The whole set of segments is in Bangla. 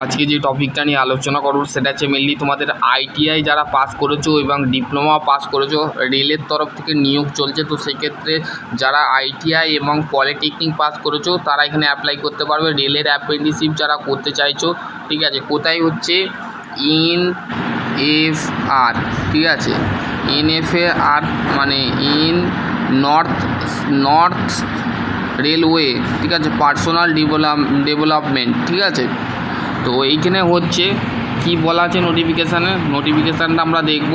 আজকে যে টপিকটা নিয়ে আলোচনা করব সেটা হচ্ছে মেনলি তোমাদের আইটিআই যারা পাস করেছো এবং ডিপ্লোমা পাস করেছো, রেলের তরফ থেকে নিয়োগ চলছে। তো সেই ক্ষেত্রে যারা আইটিআই এবং পলিটেকনিক পাস করেছো তারা এখানে অ্যাপ্লাই করতে পারবে। রেলের অ্যাপ্রেন্টিসশিপ যারা করতে চাইছো, ঠিক আছে, কোথায় হচ্ছে এনএফআর, ঠিক আছে, এনএফআর মানে নর্থ রেলওয়ে, ঠিক আছে, পার্সোনাল ডেভেলপমেন্ট, ঠিক আছে। তো এইখানে হচ্ছে কি বলা আছে নোটিফিকেশানটা আমরা দেখব।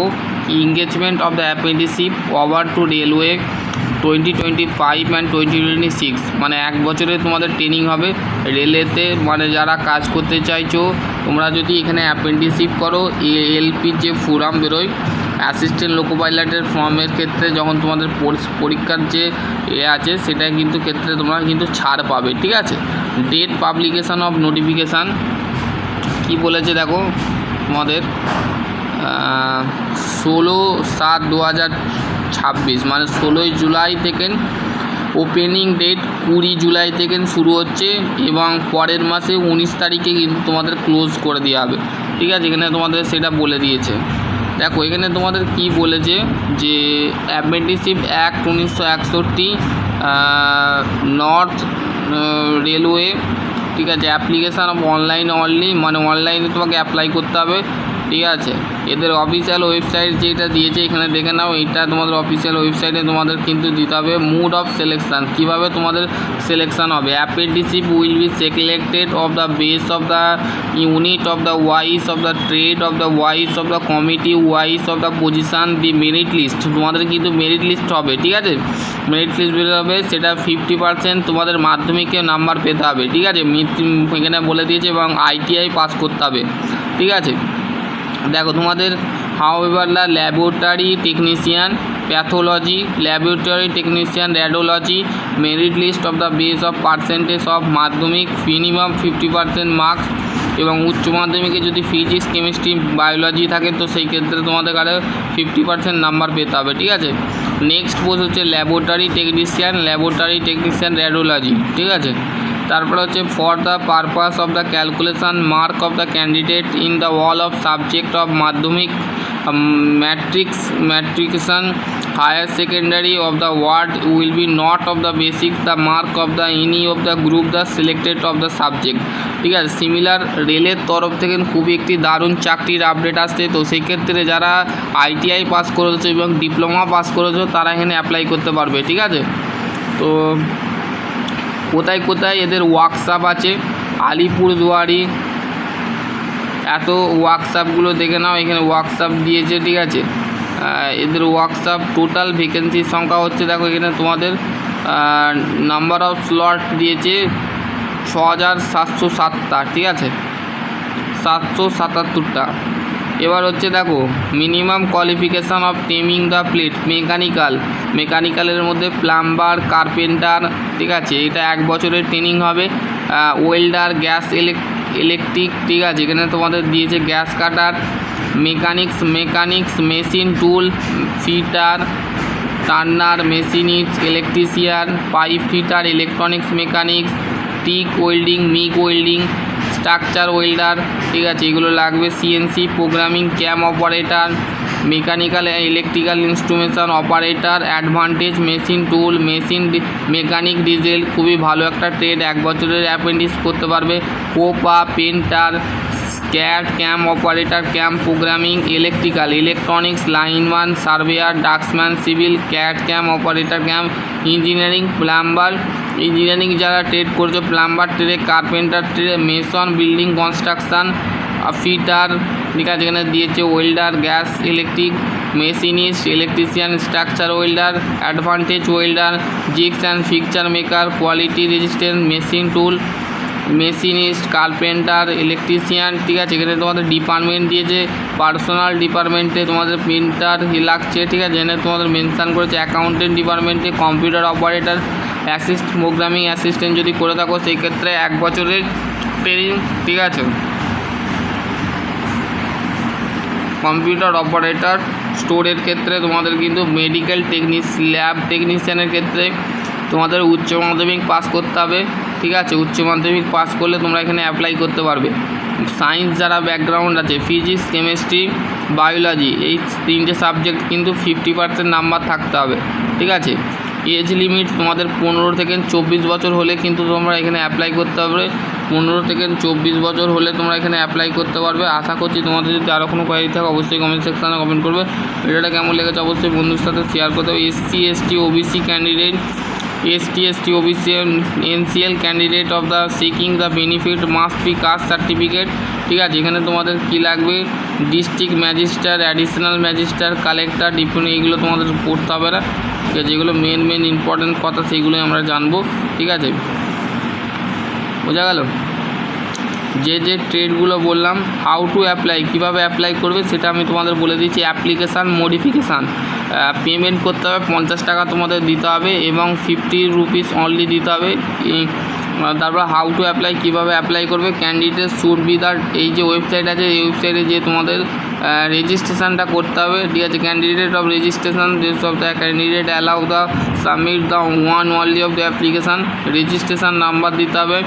Engagement of the apprenticeship over to railway 2025 and 2026, মানে 1 বছরে তোমাদের ট্রেনিং হবে রেলেতে। মানে যারা কাজ করতে চাইছো তোমরা যদি এখানে অ্যাপ্রেন্টিসশিপ করো, এএলপির যে ফর্ম বেরোয় অ্যাসিস্ট্যান্ট লোকো পাইলটের ফর্মের ক্ষেত্রে যখন তোমাদের পরীক্ষার যে আছে সেটা কিন্তু ক্ষেত্রে তোমরা কিন্তু ছাড় পাবে, ঠিক আছে। ডেট পাবলিকেশান অফ নোটিফিকেশান কি বলেছে দেখো, তোমাদের 16/7/2026 মানে 16ই জুলাই থেকে ওপেনিং ডেট 20 জুলাই থেকে শুরু হচ্ছে এবং পরের মাসে 19 তারিখে কিন্তু তোমাদের ক্লোজ করে দেওয়া হবে, ঠিক আছে। এখানে তোমাদের সেটা বলে দিয়েছে। দেখো এখানে তোমাদের কি বলেছে যে অ্যাপ্রেন্টিসশিপ অ্যাক্ট 1961 নর্থ রেলওয়ে, ঠিক আছে, অ্যাপ্লিকেশান অফ অনলাইন অনলি, মানে অনলাইনে তোমাকে অ্যাপ্লাই করতে হবে, ঠিক আছে। এদের অফিসিয়াল ওয়েবসাইট যেটা দিয়েছে এখানে দেখে নাও, এটা তোমাদের অফিসিয়াল ওয়েবসাইটে তোমাদের কিন্তু দিতে হবে। মোড অফ সিলেকশান, কীভাবে তোমাদের সিলেকশান হবে। Apprenticeship will be selected of the base of the unit of the wise of the trade of the wise of the committee wise of the position the merit list, তোমাদের কিন্তু মেরিট লিস্ট হবে, ঠিক আছে। মেরিট লিস্ট বেরোতে হবে, সেটা 50% তোমাদের মাধ্যমিকে নাম্বার পেতে হবে, ঠিক আছে, এখানে বলে দিয়েছে, এবং আইটিআই পাস করতে হবে, ঠিক আছে। দেখো তোমাদের however the laboratory technician, pathology, laboratory technician, radiology, merit list of the base of percentage of মাধ্যমিক মিনিমাম 50% মার্কস, এবং উচ্চ মাধ্যমিকে যদি ফিজিক্স কেমিস্ট্রি বায়োলজি থাকে তো সেই ক্ষেত্রে তোমাদের কাছে 50% নাম্বার পেতে হবে, ঠিক আছে। নেক্সট পোস্ট হচ্ছে ল্যাবরেটরি টেকনিশিয়ান রেডিওলজি, ঠিক আছে। তারপরে হচ্ছে for the purpose of the calculation mark of the candidate in the all of subject of মাধ্যমিক matriculation higher secondary of the word will be not of the basic the mark of the any of the group the selected of the subject, ঠিক আছে। সিমিলার রেলের তরফ থেকে খুবই একটি দারুণ চাকরির আপডেট আসছে। তো সেই ক্ষেত্রে যারা আইটিআই পাস করেছো এবং ডিপ্লোমা পাস করেছো তারা এখানে অ্যাপ্লাই করতে পারবে, ঠিক আছে। তো কোথায় কোথায় এদের ওয়ার্কশপ আছে, আলিপুরদুয়ারি, এত ওয়ার্কশপগুলো দেখে নাও, এখানে ওয়ার্কশপ দিয়েছে, ঠিক আছে। এদের ওয়ার্কশপ টোটাল ভ্যাকেন্সির সংখ্যা হচ্ছে, দেখো এখানে তোমাদের নাম্বার অফ স্লট দিয়েছে 6707টা, ঠিক আছে, 777টা। এবার হচ্ছে দেখো minimum qualification of taming the plate, মেকানিক্যালের মধ্যে প্লাম্বার, কার্পেন্টার, ঠিক আছে, এটা 1 বছরের ট্রেনিং হবে। ওয়েল্ডার, গ্যাস ইলেকট্রিক, ঠিক আছে, এখানে তোমাদের দিয়েছে gas cutter, mechanics machine tool fitter, turner machinist, electrician, pipe fitter, electronics mechanics, TIG welding, MIG welding, structure welder, ঠিক আছে, এগুলো লাগবে। CNC programming, CAM operator, mechanical electrical instrumentation operator, advantage machine tool, mechanic diesel, খুবই ভালো একটা ট্রেড, 1 বছরের অ্যাপ্রেন্টিস করতে পারবে। COPA, painter, CAD, CAM operator, CAM programming, electronics, lineman, surveyor, draughtsman, civil, CAD, CAM operator, CAM engineering, plumber, engineering যারা ট্রেড করছো, plumber trade, carpenter trade, mason, building construction, fitter, ঠিক আছে, এখানে দিয়েছে welder, gas electric, machinist, electrician, structure welder, advantage welder, jigs and fixture maker, quality resistance, machine tool, machinist, carpenter, electrician, ঠিক আছে। এখানে তোমাদের ডিপার্টমেন্ট দিয়েছে, পার্সোনাল ডিপার্টমেন্টে তোমাদের প্রিন্টার লাগছে, ঠিক আছে, এখানে তোমাদের মেনশান করেছে। অ্যাকাউন্টেন্ট ডিপার্টমেন্টে কম্পিউটার অপারেটর, প্রোগ্রামিং অ্যাসিস্ট্যান্ট যদি করে থাকো সেই ক্ষেত্রে 1 বছরের ট্রেনিং, ঠিক আছে। কম্পিউটার অপারেটর, স্টোরের ক্ষেত্রে তোমাদের কিন্তু মেডিকেল ল্যাব টেকনিশিয়ানের ক্ষেত্রে তোমাদের উচ্চ মাধ্যমিক পাস করতে হবে। ঠিক আছে, উচ্চ মাধ্যমিক পাস করলে তোমরা এখানে অ্যাপ্লাই করতে পারবে। সায়েন্স যারা ব্যাকগ্রাউন্ড আছে, ফিজিক্স, কেমিস্ট্রি, বায়োলজি, এই 3টে সাবজেক্ট কিন্তু 50% নাম্বার থাকতে হবে, ঠিক আছে। এজ লিমিট তোমাদের 15 থেকে 24 বছর হলে কিন্তু তোমরা এখানে অ্যাপ্লাই করতে পারবে। 15 থেকে 24 বছর হলে তোমরা এখানে অ্যাপ্লাই করতে পারবে। আশা করছি তোমাদের যদি আরও কোনো কোয়ারি থাকে অবশ্যই কমেন্ট সেকশানে কমেন্ট করবে। ভিডিওটা কেমন লেগেছে অবশ্যই বন্ধুর সাথে শেয়ার করতে হবে। SC ST OBC candidate, ST ST OBC NCL candidate of the seeking the benefit must be caste certificate, ঠিক আছে। এখানে তোমাদের কী লাগবে, district magistrate, additional magistrate, collector, deputy, এইগুলো তোমাদের পড়তে হবে না, ঠিক আছে। যেগুলো মেন ইম্পর্টেন্ট কথা সেইগুলোই আমরা জানবো, ঠিক আছে, বোঝা গেল। যে ট্রেডগুলো বললাম, হাউ টু অ্যাপ্লাই, কীভাবে অ্যাপ্লাই করবে সেটা আমি তোমাদের বলে দিচ্ছি। অ্যাপ্লিকেশান মডিফিকেশান, পেমেন্ট করতে হবে 50 টাকা তোমাদের দিতে হবে এবং 50 রুপিস অনলি দিতে হবে। তারপর হাউ টু অ্যাপ্লাই, কীভাবে অ্যাপ্লাই করবে। ক্যান্ডিডেট শুড বি দ্য, এই যে ওয়েবসাইট আছে এই ওয়েবসাইটে যে তোমাদের রেজিস্ট্রেশনটা করতে হবে, ঠিক আছে। Candidate of registration, this of the candidate allow the submit the one only of the application, registration number দিতে হবে,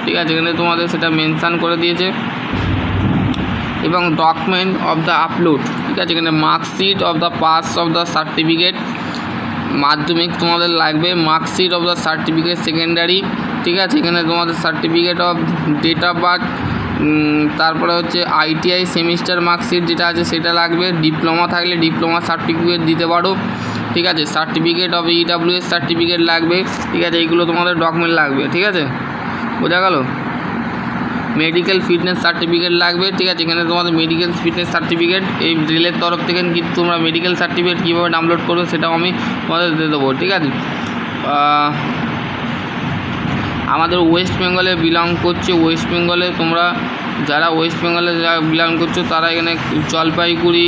ঠিক আছে। এখানে তোমাদের সেটা মেনশান করে দিয়েছে। এবং ডকুমেন্ট অফ দ্য আপলোড, ঠিক আছে। এখানে marksheet of the pass of the certificate, মাধ্যমিক তোমাদের লাগবে, marksheet of the certificate secondary, ঠিক আছে। এখানে তোমাদের certificate of date of birth, তারপরে হচ্ছে ITI সেমিস্টার মার্কশিট যেটা আছে সেটা লাগবে। ডিপ্লোমা থাকলে ডিপ্লোমা সার্টিফিকেট দিতে পারো, ঠিক আছে। সার্টিফিকেট অফ EWS সার্টিফিকেট লাগবে, ঠিক আছে। এইগুলো তোমাদের ডকুমেন্ট লাগবে, ঠিক আছে, বোঝা গেল। মেডিকেল ফিটনেস সার্টিফিকেট লাগবে, ঠিক আছে। এখানে তোমাদের মেডিকেল ফিটনেস সার্টিফিকেট এই রেলের তরফ থেকে কিন্তু তোমরা মেডিকেল সার্টিফিকেট কীভাবে ডাউনলোড করবে সেটাও আমি তোমাদের দিয়ে দেবো, ঠিক আছে। আমাদের ওয়েস্ট বেঙ্গলে বিলং করছে, ওয়েস্ট বেঙ্গলে তোমরা যারা ওয়েস্ট বেঙ্গলে যারা বিলং করছো তারা এখানে জলপাইগুড়ি,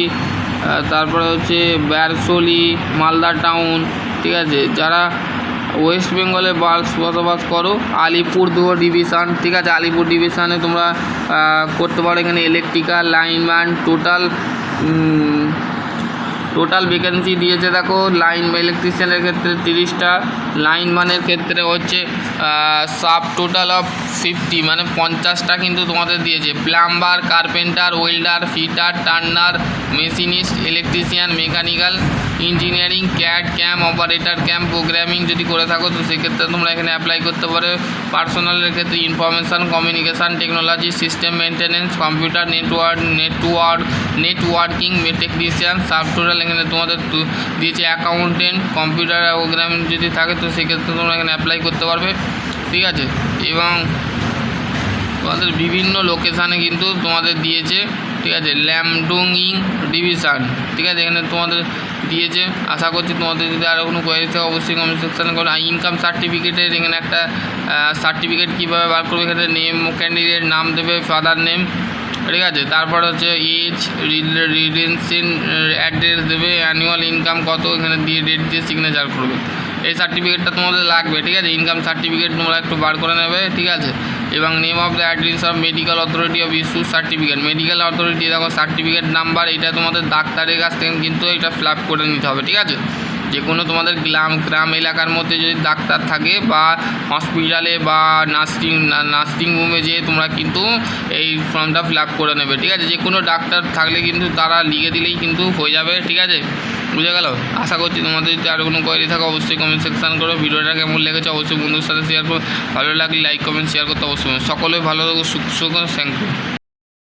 তারপরে হচ্ছে ব্যারসলি, মালদা টাউন, ঠিক আছে। যারা ওয়েস্ট বেঙ্গলে বসবাস করো, আলিপুরদুয়ার ডিভিশন, ঠিক আছে। আলিপুর ডিভিশনে তোমরা করতে পারো এখানে ইলেকট্রিক্যাল লাইনম্যান। টোটাল ভ্যাকেন্সি দিয়েছে দেখো, লাইন ইলেকট্রিশিয়ানের ক্ষেত্রে 30টা, লাইনম্যানের ক্ষেত্রে হচ্ছে সাব টোটাল অফ 50 মানে 50টা কিন্তু তোমাদের দিয়েছে। Plumber, carpenter, welder, fitter, turner, machinist, electrician, mechanical engineering, CAD CAM operator CAM programming যদি করে থাকো তো সেক্ষেত্রে তোমরা এখানে অ্যাপ্লাই করতে পারো। পার্সোনালের ক্ষেত্রে information communication technology, system maintenance, computer networking technician. Sub total এখানে তোমাদের দিয়েছে অ্যাকাউন্টেন্ট, কম্পিউটার প্রোগ্রামিং যদি থাকে তো সেক্ষেত্রে তোমরা এখানে অ্যাপ্লাই করতে পারবে, ঠিক আছে। এবং তোমাদের বিভিন্ন লোকেশানে কিন্তু তোমাদের দিয়েছে, ঠিক আছে। ল্যামডুংইং ডিভিশন, ঠিক আছে, এখানে তোমাদের দিয়েছে। আশা করছি তোমাদের যদি আরও কোনো কোয়ারি থাকে অবশ্যই কমেন্ট সেকশানে করো। ইনকাম সার্টিফিকেটের এখানে একটা সার্টিফিকেট কীভাবে বার করবে, এখানে নেম ক্যান্ডিডেট নাম দেবে, ফাদার নেম, ঠিক আছে। তারপর হচ্ছে এজ, রেসিডেন্সিয়াল অ্যাড্রেস দেবে, অ্যানুয়াল ইনকাম কত এখানে দিয়ে ডেট দিয়ে সিগনেচার করবে। এই সার্টিফিকেটটা তোমাদের লাগবে, ঠিক আছে। ইনকাম সার্টিফিকেট তোমরা একটু বার করে নেবে, ঠিক আছে। এবং name of the address of medical authority of issue certificate, medical authority দেখো সার্টিফিকেট নাম্বার, এটা তোমাদের ডাক্তারের কাছ থেকে কিন্তু এটা ফিল আপ করে নিতে হবে, ঠিক আছে। যে কোনো তোমাদের গ্রাম এলাকার মধ্যে যদি ডাক্তার থাকে বা হসপিটালে বা নার্সিং হোমে যেয়ে তোমরা কিন্তু এই ফর্মটা ফিল আপ করে নেবে, ঠিক আছে। যে কোনো ডাক্তার থাকলে কিন্তু তারা লিখে দিলেই কিন্তু হয়ে যাবে, ঠিক আছে, বুঝে গেল। আশা করছি তোমাদের যদি আরও কোনো কোয়ারি থাকে অবশ্যই কমেন্ট সেকশান করো। ভিডিওটা কেমন লেগেছে অবশ্যই বন্ধুর সাথে শেয়ার করো। ভালো লাগলে লাইক কমেন্ট শেয়ার করতে অবশ্যই। সকলে ভালো থাকো, সুখ থ্যাংক ইউ।